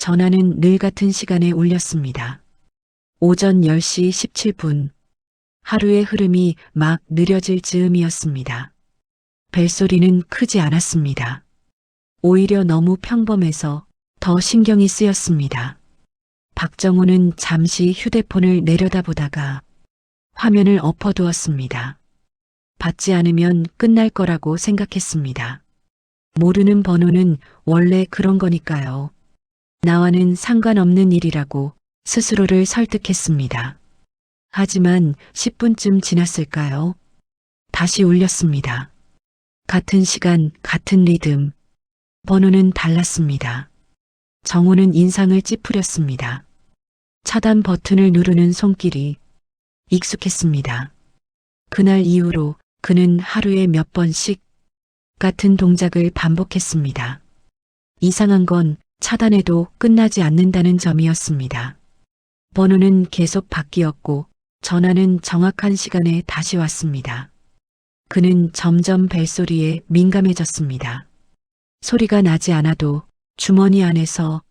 전화는 늘 같은 시간에 울렸습니다. 오전 10시 17분. 하루의 흐름이 막 느려질 즈음이었습니다. 벨소리는 크지 않았습니다. 오히려 너무 평범해서 더 신경이 쓰였습니다. 박정호는 잠시 휴대폰을 내려다보다가 화면을 엎어두었습니다. 받지 않으면 끝날 거라고 생각했습니다. 모르는 번호는 원래 그런 거니까요. 나와는 상관없는 일이라고 스스로를 설득했습니다. 하지만 10분쯤 지났을까요? 다시 울렸습니다. 같은 시간, 같은 리듬. 번호는 달랐습니다. 정호는 인상을 찌푸렸습니다. 차단 버튼을 누르는 손길이 익숙했습니다. 그날 이후로 그는 하루에 몇 번씩 같은 동작을 반복했습니다. 이상한 건 차단해도 끝나지 않는다는 점이었습니다. 번호는 계속 바뀌었고 전화는 정확한 시간에 다시 왔습니다. 그는 점점 벨소리에 민감해졌습니다. 소리가 나지 않아도 주머니 안에서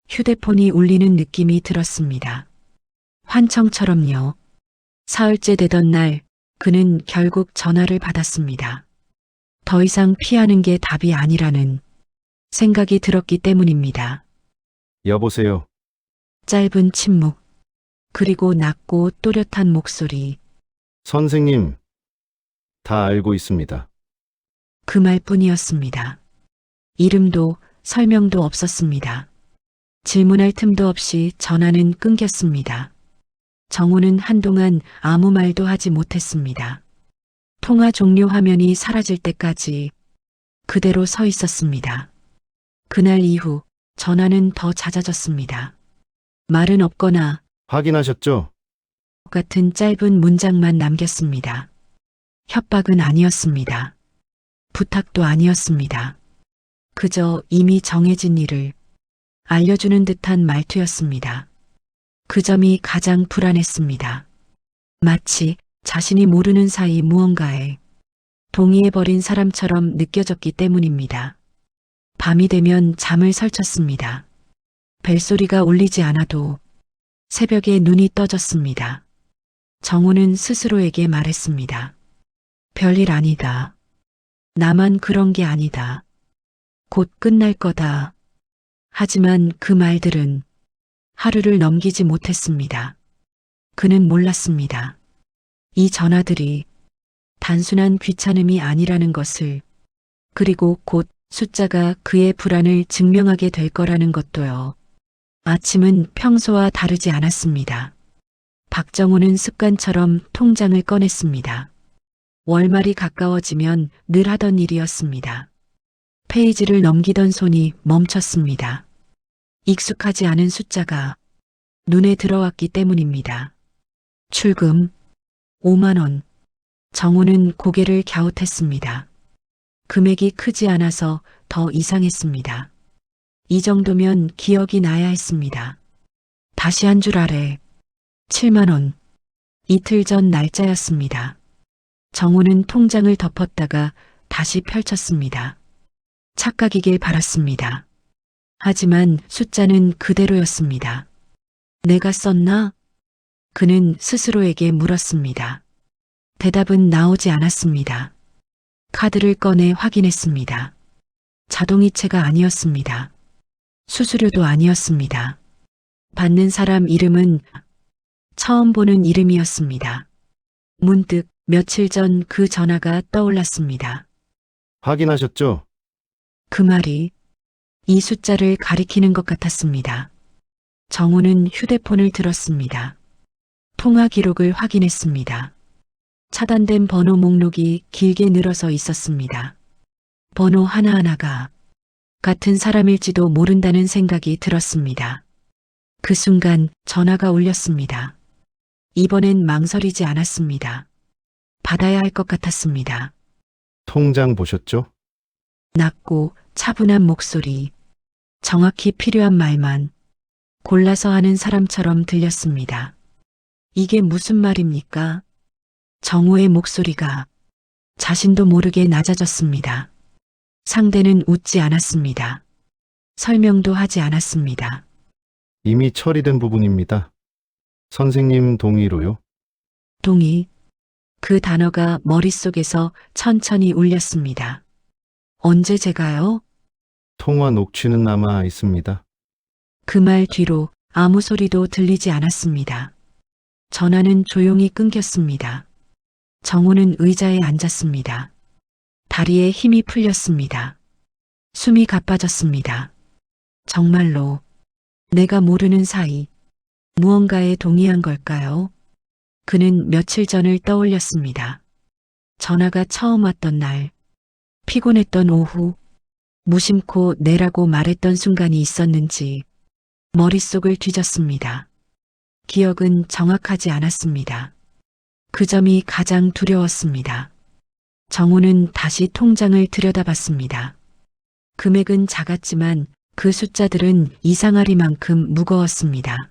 휴대폰이 울리는 느낌이 들었습니다. 환청처럼요. 사흘째 되던 날 그는 결국 전화를 받았습니다. 더 이상 피하는 게 답이 아니라는 생각이 들었기 때문입니다. 여보세요. 짧은 침묵, 그리고 낮고 또렷한 목소리, 선생님, 다 알고 있습니다. 그 말뿐이었습니다. 이름도 설명도 없었습니다. 질문할 틈도 없이 전화는 끊겼습니다. 정우는 한동안 아무 말도 하지 못했습니다. 통화 종료 화면이 사라질 때까지 그대로 서 있었습니다. 그날 이후 전화는 더 잦아졌습니다. 말은 없거나 확인하셨죠? 같은 짧은 문장만 남겼습니다. 협박은 아니었습니다. 부탁도 아니었습니다. 그저 이미 정해진 일을 알려주는 듯한 말투였습니다. 그 점이 가장 불안했습니다. 마치 자신이 모르는 사이 무언가에 동의해버린 사람처럼 느껴졌기 때문입니다. 밤이 되면 잠을 설쳤습니다. 벨소리가 울리지 않아도 새벽에 눈이 떠졌습니다. 정우는 스스로에게 말했습니다. 별일 아니다. 나만 그런 게 아니다. 곧 끝날 거다. 하지만 그 말들은 하루를 넘기지 못했습니다. 그는 몰랐습니다. 이 전화들이 단순한 귀찮음이 아니라는 것을, 그리고 곧 숫자가 그의 불안을 증명하게 될 거라는 것도요. 아침은 평소와 다르지 않았습니다. 박정호는 습관처럼 통장을 꺼냈습니다. 월말이 가까워지면 늘 하던 일이었습니다. 페이지를 넘기던 손이 멈췄습니다. 익숙하지 않은 숫자가 눈에 들어왔기 때문입니다. 출금 5만 원. 정우는 고개를 갸웃했습니다. 금액이 크지 않아서 더 이상했습니다. 이 정도면 기억이 나야 했습니다. 다시 한 줄 아래 7만 원. 이틀 전 날짜였습니다. 정우는 통장을 덮었다가 다시 펼쳤습니다. 착각이길 바랐습니다. 하지만 숫자는 그대로였습니다. 내가 썼나? 그는 스스로에게 물었습니다. 대답은 나오지 않았습니다. 카드를 꺼내 확인했습니다. 자동이체가 아니었습니다. 수수료도 아니었습니다. 받는 사람 이름은 처음 보는 이름이었습니다. 문득 며칠 전 그 전화가 떠올랐습니다. 확인하셨죠? 그 말이 이 숫자를 가리키는 것 같았습니다. 정우는 휴대폰을 들었습니다. 통화 기록을 확인했습니다. 차단된 번호 목록이 길게 늘어서 있었습니다. 번호 하나하나가 같은 사람일지도 모른다는 생각이 들었습니다. 그 순간 전화가 울렸습니다. 이번엔 망설이지 않았습니다. 받아야 할 것 같았습니다. 통장 보셨죠? 낮고 차분한 목소리, 정확히 필요한 말만 골라서 하는 사람처럼 들렸습니다. 이게 무슨 말입니까? 정우의 목소리가 자신도 모르게 낮아졌습니다. 상대는 웃지 않았습니다. 설명도 하지 않았습니다. 이미 처리된 부분입니다. 선생님 동의로요? 동의. 그 단어가 머릿속에서 천천히 울렸습니다. 언제 제가요? 통화 녹취는 남아 있습니다. 그 말 뒤로 아무 소리도 들리지 않았습니다. 전화는 조용히 끊겼습니다. 정우는 의자에 앉았습니다. 다리에 힘이 풀렸습니다. 숨이 가빠졌습니다. 정말로 내가 모르는 사이 무언가에 동의한 걸까요? 그는 며칠 전을 떠올렸습니다. 전화가 처음 왔던 날, 피곤했던 오후, 무심코 내라고 말했던 순간이 있었는지 머릿속을 뒤졌습니다. 기억은 정확하지 않았습니다. 그 점이 가장 두려웠습니다. 정우는 다시 통장을 들여다봤습니다. 금액은 작았지만 그 숫자들은 이상하리만큼 무거웠습니다.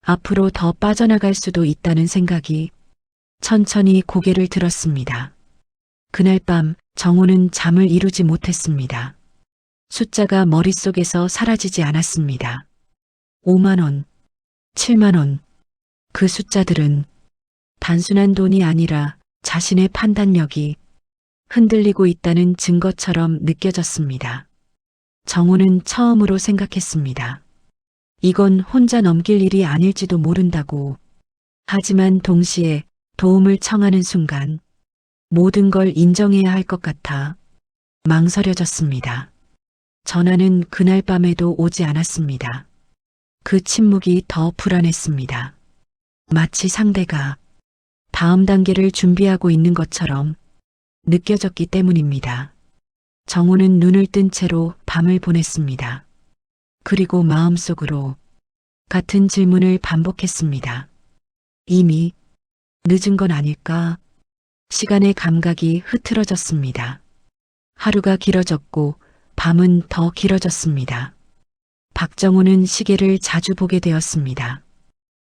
앞으로 더 빠져나갈 수도 있다는 생각이 천천히 고개를 들었습니다. 그날 밤 정우는 잠을 이루지 못했습니다. 숫자가 머릿속에서 사라지지 않았습니다. 5만 원, 7만 원. 그 숫자들은 단순한 돈이 아니라 자신의 판단력이 흔들리고 있다는 증거처럼 느껴졌습니다. 정우는 처음으로 생각했습니다. 이건 혼자 넘길 일이 아닐지도 모른다고. 하지만 동시에 도움을 청하는 순간 모든 걸 인정해야 할 것 같아 망설여졌습니다. 전화는 그날 밤에도 오지 않았습니다. 그 침묵이 더 불안했습니다. 마치 상대가 다음 단계를 준비하고 있는 것처럼 느껴졌기 때문입니다. 정우는 눈을 뜬 채로 밤을 보냈습니다. 그리고 마음속으로 같은 질문을 반복했습니다. 이미 늦은 건 아닐까? 시간의 감각이 흐트러졌습니다. 하루가 길어졌고 밤은 더 길어졌습니다. 박정우는 시계를 자주 보게 되었습니다.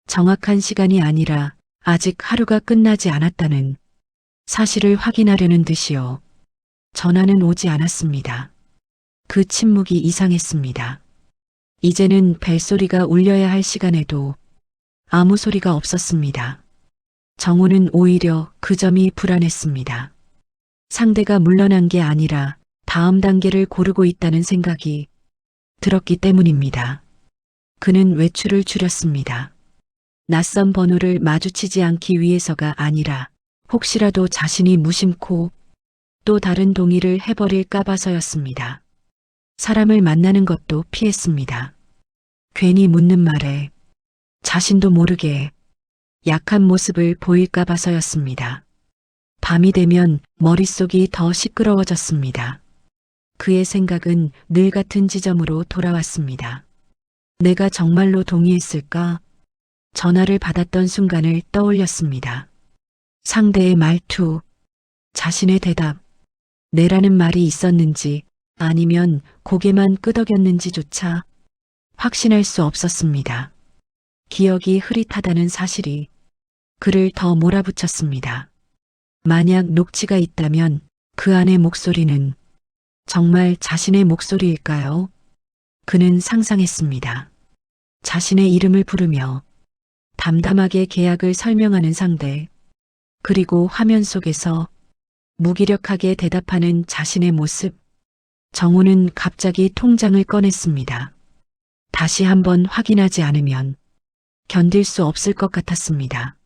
정확한 시간이 아니라 아직 하루가 끝나지 않았다는 사실을 확인하려는 듯이요. 전화는 오지 않았습니다. 그 침묵이 이상했습니다. 이제는 벨소리가 울려야 할 시간에도 아무 소리가 없었습니다. 정우는 오히려 그 점이 불안했습니다. 상대가 물러난 게 아니라 다음 단계를 고르고 있다는 생각이 들었기 때문입니다. 그는 외출을 줄였습니다. 낯선 번호를 마주치지 않기 위해서가 아니라 혹시라도 자신이 무심코 또 다른 동의를 해버릴까 봐서였습니다. 사람을 만나는 것도 피했습니다. 괜히 묻는 말에 자신도 모르게 약한 모습을 보일까 봐서였습니다. 밤이 되면 머릿속이 더 시끄러워졌습니다. 그의 생각은 늘 같은 지점으로 돌아왔습니다. 내가 정말로 동의했을까? 전화를 받았던 순간을 떠올렸습니다. 상대의 말투, 자신의 대답, 내라는 말이 있었는지 아니면 고개만 끄덕였는지조차 확신할 수 없었습니다. 기억이 흐릿하다는 사실이 그를 더 몰아붙였습니다. 만약 녹취가 있다면 그 안의 목소리는 정말 자신의 목소리일까요? 그는 상상했습니다. 자신의 이름을 부르며 담담하게 계약을 설명하는 상대, 그리고 화면 속에서 무기력하게 대답하는 자신의 모습. 정우는 갑자기 통장을 꺼냈습니다. 다시 한번 확인하지 않으면 견딜 수 없을 것 같았습니다.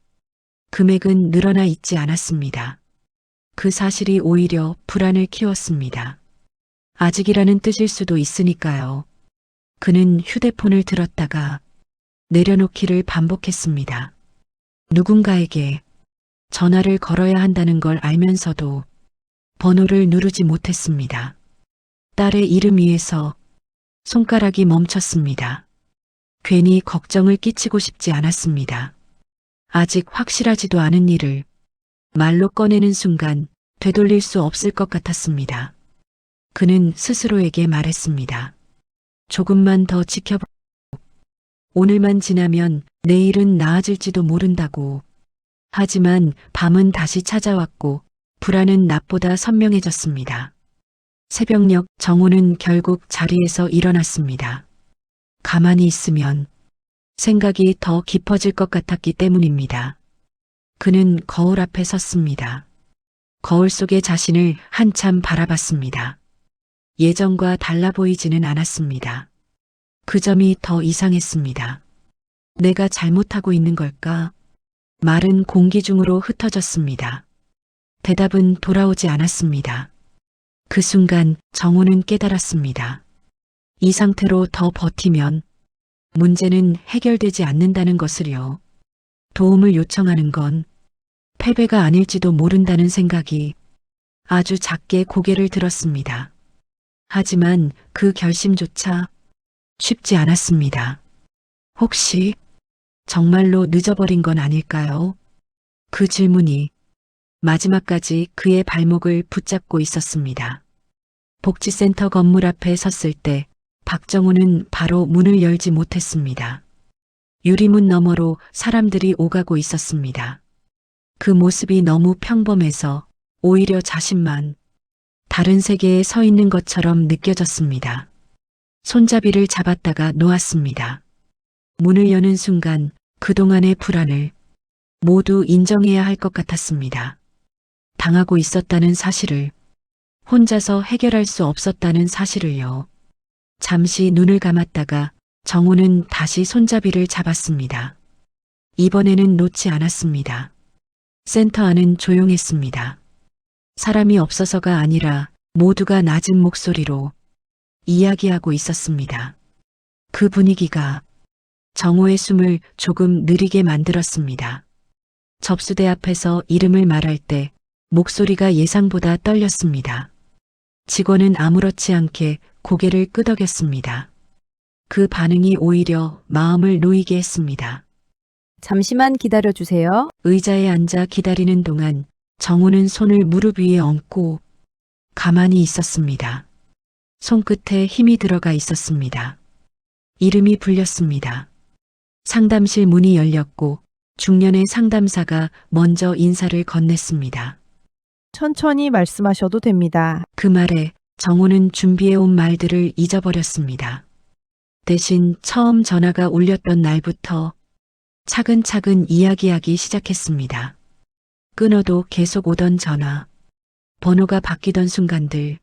금액은 늘어나 있지 않았습니다. 그 사실이 오히려 불안을 키웠습니다. 아직이라는 뜻일 수도 있으니까요. 그는 휴대폰을 들었다가 내려놓기를 반복했습니다. 누군가에게 전화를 걸어야 한다는 걸 알면서도 번호를 누르지 못했습니다. 딸의 이름 위에서 손가락이 멈췄습니다. 괜히 걱정을 끼치고 싶지 않았습니다. 아직 확실하지도 않은 일을 말로 꺼내는 순간 되돌릴 수 없을 것 같았습니다. 그는 스스로에게 말했습니다. 조금만 더 지켜보고 오늘만 지나면 내일은 나아질지도 모른다고. 하지만 밤은 다시 찾아왔고 불안은 낮보다 선명해졌습니다. 새벽녘 정우는 결국 자리에서 일어났습니다. 가만히 있으면 생각이 더 깊어질 것 같았기 때문입니다. 그는 거울 앞에 섰습니다. 거울 속의 자신을 한참 바라봤습니다. 예전과 달라 보이지는 않았습니다. 그 점이 더 이상했습니다. 내가 잘못하고 있는 걸까? 말은 공기 중으로 흩어졌습니다. 대답은 돌아오지 않았습니다. 그 순간 정우는 깨달았습니다. 이 상태로 더 버티면 문제는 해결되지 않는다는 것을요. 도움을 요청하는 건 패배가 아닐지도 모른다는 생각이 아주 작게 고개를 들었습니다. 하지만 그 결심조차 쉽지 않았습니다. 혹시 정말로 늦어버린 건 아닐까요? 그 질문이 마지막까지 그의 발목을 붙잡고 있었습니다. 복지센터 건물 앞에 섰을 때 박정우는 바로 문을 열지 못했습니다. 유리문 너머로 사람들이 오가고 있었습니다. 그 모습이 너무 평범해서 오히려 자신만 다른 세계에 서 있는 것처럼 느껴졌습니다. 손잡이를 잡았다가 놓았습니다. 문을 여는 순간 그동안의 불안을 모두 인정해야 할 것 같았습니다. 당하고 있었다는 사실을, 혼자서 해결할 수 없었다는 사실을요. 잠시 눈을 감았다가 정우는 다시 손잡이를 잡았습니다. 이번에는 놓지 않았습니다. 센터 안은 조용했습니다. 사람이 없어서가 아니라 모두가 낮은 목소리로 이야기하고 있었습니다. 그 분위기가 정호의 숨을 조금 느리게 만들었습니다. 접수대 앞에서 이름을 말할 때 목소리가 예상보다 떨렸습니다. 직원은 아무렇지 않게 고개를 끄덕였습니다. 그 반응이 오히려 마음을 놓이게 했습니다. 잠시만 기다려주세요. 의자에 앉아 기다리는 동안 정우는 손을 무릎 위에 얹고 가만히 있었습니다. 손끝에 힘이 들어가 있었습니다. 이름이 불렸습니다. 상담실 문이 열렸고 중년의 상담사가 먼저 인사를 건넸습니다. 천천히 말씀하셔도 됩니다. 그 말에 정우는 준비해온 말들을 잊어버렸습니다. 대신 처음 전화가 울렸던 날부터 차근차근 이야기하기 시작했습니다. 끊어도 계속 오던 전화, 번호가 바뀌던 순간들,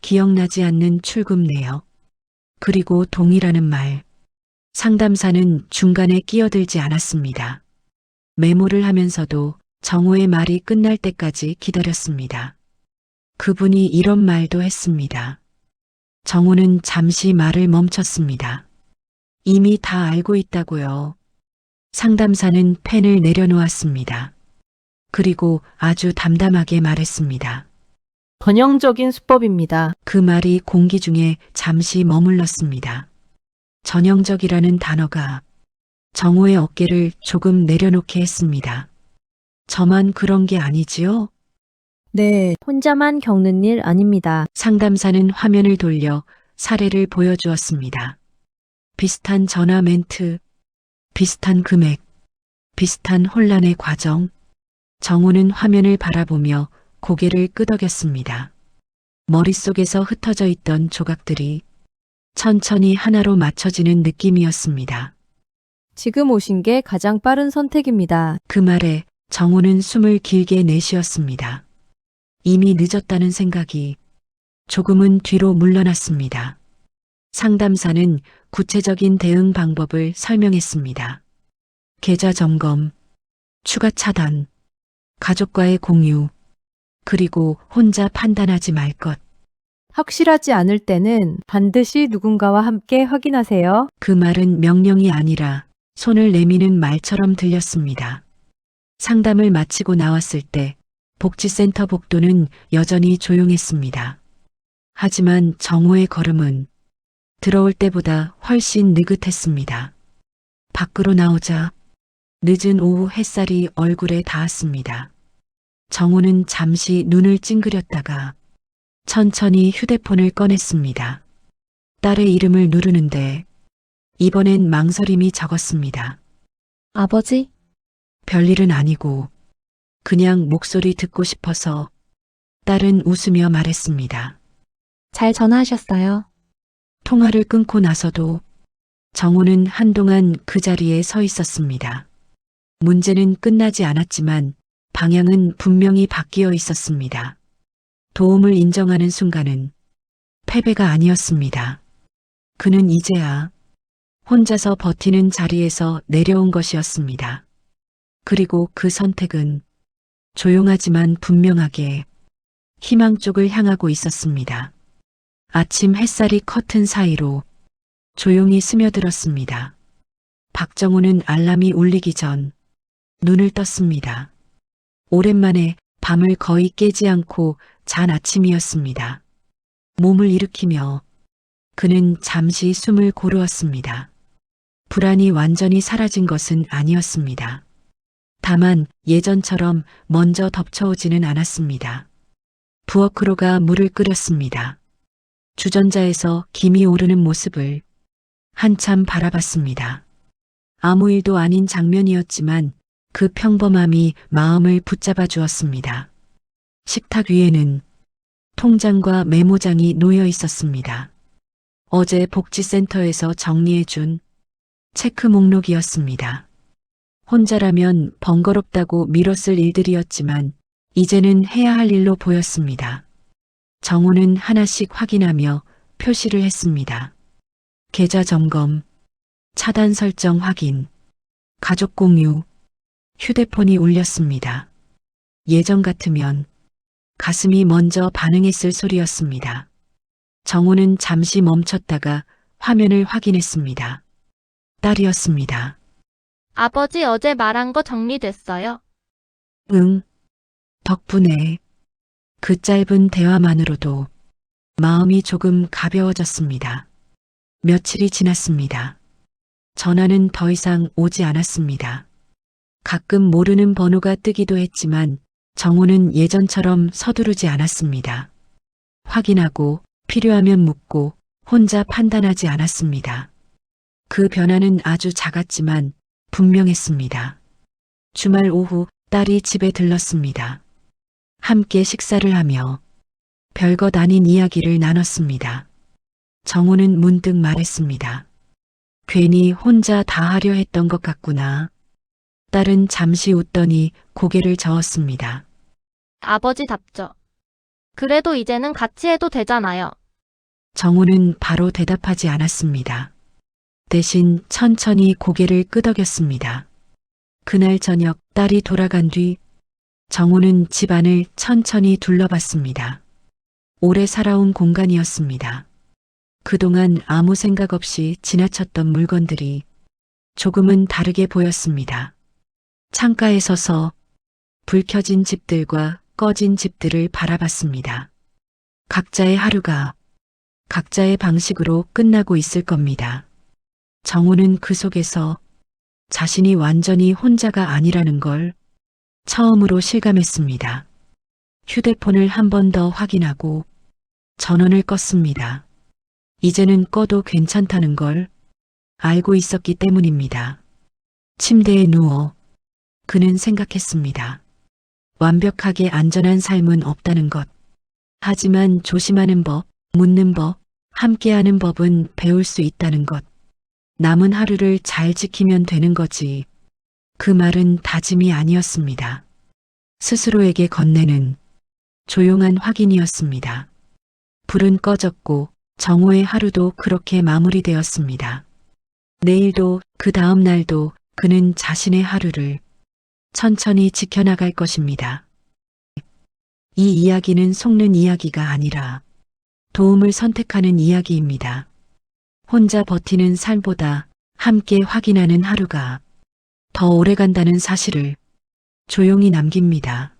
기억나지 않는 출금 내역, 그리고 동의라는 말. 상담사는 중간에 끼어들지 않았습니다. 메모를 하면서도 정우의 말이 끝날 때까지 기다렸습니다. 그분이 이런 말도 했습니다. 정우는 잠시 말을 멈췄습니다. 이미 다 알고 있다고요. 상담사는 펜을 내려놓았습니다. 그리고 아주 담담하게 말했습니다. 전형적인 수법입니다. 그 말이 공기 중에 잠시 머물렀습니다. 전형적이라는 단어가 정우의 어깨를 조금 내려놓게 했습니다. 저만 그런 게 아니지요? 네, 혼자만 겪는 일 아닙니다. 상담사는 화면을 돌려 사례를 보여주었습니다. 비슷한 전화 멘트, 비슷한 금액, 비슷한 혼란의 과정. 정우는 화면을 바라보며 고개를 끄덕였습니다. 머릿속에서 흩어져 있던 조각들이 천천히 하나로 맞춰지는 느낌이었습니다. 지금 오신 게 가장 빠른 선택입니다. 그 말에 정우는 숨을 길게 내쉬었습니다. 이미 늦었다는 생각이 조금은 뒤로 물러났습니다. 상담사는 구체적인 대응 방법을 설명했습니다. 계좌 점검, 추가 차단, 가족과의 공유, 그리고 혼자 판단하지 말 것. 확실하지 않을 때는 반드시 누군가와 함께 확인하세요. 그 말은 명령이 아니라 손을 내미는 말처럼 들렸습니다. 상담을 마치고 나왔을 때 복지센터 복도는 여전히 조용했습니다. 하지만 정우의 걸음은 들어올 때보다 훨씬 느긋했습니다. 밖으로 나오자 늦은 오후 햇살이 얼굴에 닿았습니다. 정우는 잠시 눈을 찡그렸다가 천천히 휴대폰을 꺼냈습니다. 딸의 이름을 누르는데 이번엔 망설임이 적었습니다. 아버지? 별일은 아니고 그냥 목소리 듣고 싶어서 딸은 웃으며 말했습니다. 잘 전화하셨어요. 통화를 끊고 나서도 정호는 한동안 그 자리에 서 있었습니다. 문제는 끝나지 않았지만 방향은 분명히 바뀌어 있었습니다. 도움을 인정하는 순간은 패배가 아니었습니다. 그는 이제야 혼자서 버티는 자리에서 내려온 것이었습니다. 그리고 그 선택은 조용하지만 분명하게 희망 쪽을 향하고 있었습니다. 아침 햇살이 커튼 사이로 조용히 스며들었습니다. 박정우는 알람이 울리기 전 눈을 떴습니다. 오랜만에 밤을 거의 깨지 않고 잔 아침이었습니다. 몸을 일으키며 그는 잠시 숨을 고르었습니다. 불안이 완전히 사라진 것은 아니었습니다. 다만 예전처럼 먼저 덮쳐오지는 않았습니다. 부엌으로가 물을 끓였습니다. 주전자에서 김이 오르는 모습을 한참 바라봤습니다. 아무 일도 아닌 장면이었지만 그 평범함이 마음을 붙잡아 주었습니다. 식탁 위에는 통장과 메모장이 놓여 있었습니다. 어제 복지센터에서 정리해준 체크 목록이었습니다. 혼자라면 번거롭다고 미뤘을 일들이었지만 이제는 해야 할 일로 보였습니다. 정호는 하나씩 확인하며 표시를 했습니다. 계좌 점검, 차단 설정 확인, 가족 공유, 휴대폰이 울렸습니다. 예전 같으면 가슴이 먼저 반응했을 소리였습니다. 정호는 잠시 멈췄다가 화면을 확인했습니다. 딸이었습니다. 아버지 어제 말한 거 정리됐어요? 응. 덕분에 그 짧은 대화만으로도 마음이 조금 가벼워졌습니다. 며칠이 지났습니다. 전화는 더 이상 오지 않았습니다. 가끔 모르는 번호가 뜨기도 했지만 정호는 예전처럼 서두르지 않았습니다. 확인하고 필요하면 묻고 혼자 판단하지 않았습니다. 그 변화는 아주 작았지만 분명했습니다. 주말 오후 딸이 집에 들렀습니다. 함께 식사를 하며 별것 아닌 이야기를 나눴습니다. 정호는 문득 말했습니다. 괜히 혼자 다 하려 했던 것 같구나. 딸은 잠시 웃더니 고개를 저었습니다. 아버지답죠. 그래도 이제는 같이 해도 되잖아요. 정호는 바로 대답하지 않았습니다. 대신 천천히 고개를 끄덕였습니다. 그날 저녁 딸이 돌아간 뒤 정호는 집안을 천천히 둘러봤습니다. 오래 살아온 공간이었습니다. 그동안 아무 생각 없이 지나쳤던 물건들이 조금은 다르게 보였습니다. 창가에 서서 불 켜진 집들과 꺼진 집들을 바라봤습니다. 각자의 하루가 각자의 방식으로 끝나고 있을 겁니다. 정호는 그 속에서 자신이 완전히 혼자가 아니라는 걸 처음으로 실감했습니다. 휴대폰을 한 번 더 확인하고 전원을 껐습니다. 이제는 꺼도 괜찮다는 걸 알고 있었기 때문입니다. 침대에 누워 그는 생각했습니다. 완벽하게 안전한 삶은 없다는 것. 하지만 조심하는 법, 묻는 법, 함께하는 법은 배울 수 있다는 것. 남은 하루를 잘 지키면 되는 거지. 그 말은 다짐이 아니었습니다. 스스로에게 건네는 조용한 확인이었습니다. 불은 꺼졌고 정호의 하루도 그렇게 마무리되었습니다. 내일도 그 다음 날도 그는 자신의 하루를 천천히 지켜나갈 것입니다. 이 이야기는 속는 이야기가 아니라 도움을 선택하는 이야기입니다. 혼자 버티는 삶보다 함께 확인하는 하루가 더 오래 간다는 사실을 조용히 남깁니다.